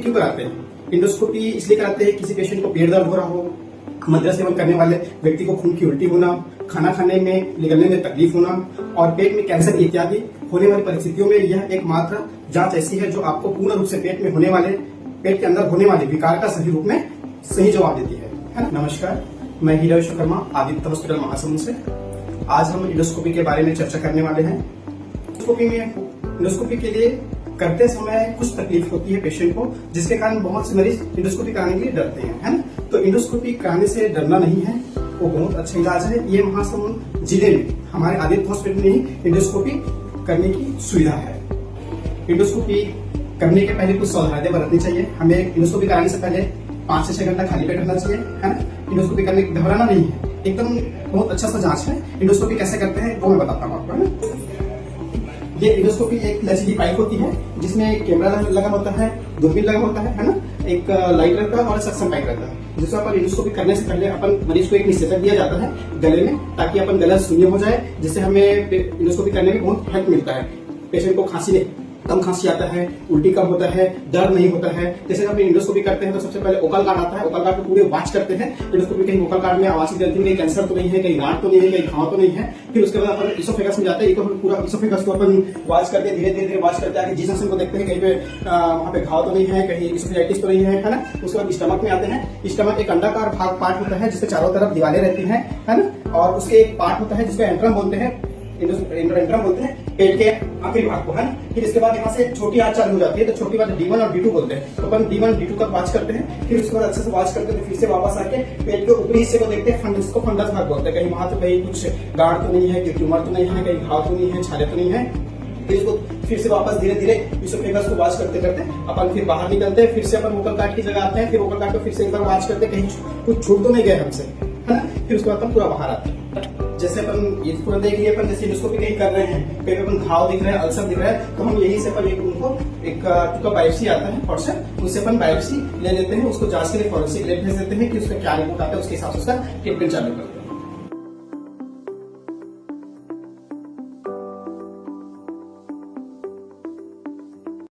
क्यों कराते हैं? इंडोस्कोपी इसलिए कराते हैं किसी पेशेंट को पेट दर्द हो रहा हो, मदिरा सेवन करने वाले व्यक्ति को खून की उल्टी होना, खाना खाने में निगलने में तकलीफ होना और पेट में कैंसर इत्यादि होने वाली परिस्थितियों में यह एकमात्र जांच ऐसी है जो आपको पूर्ण रूप से पेट में होने वाले, पेट के अंदर होने वाले विकार का सही रूप में सही जवाब देती है ना। नमस्कार, मैं हीरा विश्वकर्मा आदित्य हॉस्पिटल महासमुंद से। आज हम इंडोस्कोपी के बारे में चर्चा करने वाले हैं। इंडोस्कोपी के लिए करते समय कुछ तकलीफ होती है पेशेंट को, जिसके कारण बहुत से मरीज इंडोस्कोपी कराने के लिए डरते हैं, है ना। तो इंडोस्कोपी कराने से डरना नहीं है, वो बहुत अच्छा इलाज है। ये महासमुंद जिले में हमारे आदित्य हॉस्पिटल में ही इंडोस्कोपी करने की सुविधा है। इंडोस्कोपी करने के पहले कुछ सावधानियां बरतनी चाहिए। हमें इंडोस्कोपी कराने से पहले 5 से 6 घंटा खाली पेट रहना चाहिए, है ना। इंडोस्कोपी करने घबराना नहीं है, एकदम बहुत अच्छा सा जांच है। इंडोस्कोपी कैसे करते हैं वो मैं बताता हूँ आपको, है ना। ये इंडोस्कोपी एक लचीली पाइप होती है जिसमें कैमरा लगा होता है, दूरबीन लगा होता है ना, एक लाइट रहता है और सक्शन पाइप रहता है, जिससे अपन इंडोस्कोपी करने से पहले अपन मरीज को एक निषेचक दिया जाता है गले में, ताकि अपन गला शून्य हो जाए, जिससे हमें इंडोस्कोपी करने में बहुत हेल्प मिलता है। पेशेंट को खांसी कम खांसी आता है, उल्टी कम होता है, दर्द नहीं होता है। जैसे हम इंडोस्कोपी करते हैं तो सबसे पहले ओकल कार्ड आता है, ओकल कार्ड को पूरे वॉच करते हैं। इंडोस्कोपी कहीं ओकल कार्ड में आवासीय ग्रंथि में कैंसर तो नहीं है, कहीं गांठ तो नहीं है, कहीं घाव तो नहीं है। फिर उसके बाद अपन इसोफेगस में जाते हैं, पूरा इसोफेगस को अपन वॉच करते हैं, धीरे धीरे वॉच करते हैं, जी सेक्शन को देखते हैं, कहीं पे वहाँ पे घाव तो नहीं है, कहीं इसोफेजाइटिस तो नहीं है ना। उसके बाद स्टमक में आते हैं। स्टमक एक अंडाकार भाग पार्ट होता है जिसके चारों तरफ दीवारें रहती हैं, है ना, और उसके एक पार्ट होता है जिसको एंट्रम बोलते हैं, एंट्रम बोलते हैं पेट के आखिरी भाग को, है ना। फिर इसके बाद यहाँ से छोटी आंच चालू हो जाती है, तो छोटी बात D1 और D2 बोलते हैं। तो अपन D1 D2 तक वॉच करते हैं, फिर उसके बाद अच्छे से वॉच करते हैं, फिर से वापस आके पेट के ऊपरी हिस्से को देखते हैं, फंडस को फंडस भाग बोलते हैं। कहीं वहां तो कहीं कुछ गाढ़ तो नहीं है, कहीं ट्यूमर तो नहीं है, कहीं घाव तो नहीं है, छाले तो नहीं है। फिर इसको फिर से वापस धीरे धीरे इसोफेगस को वॉच करते करते अपन फिर बाहर निकलते हैं। फिर से अपन ओकल कार्ड की जगह आते हैं, फिर ओकल कार्ड को फिर से एक बार वॉच करते हैं, कहीं कुछ छूट तो नहीं गए हमसे, है ना। फिर उसके बाद अपन पूरा बाहर आते हैं। जैसे अपन ये पूरा देख लिए, अपन जैसे इंडोस्कोपी कहीं कर रहे हैं, कहीं अपन घाव दिख रहा है, अल्सर दिख रहा है, तो हम यही से अपन उनको एक टुका बायोप्सी आता है फॉर्सन, उससे अपन बायोप्सी ले लेते हैं, उसको जांच के लिए फॉरेंसिक लैब भेज देते हैं कि उसका क्या रिपोर्ट आता है, उसके हिसाब से उसका ट्रीटमेंट चालू करते हैं।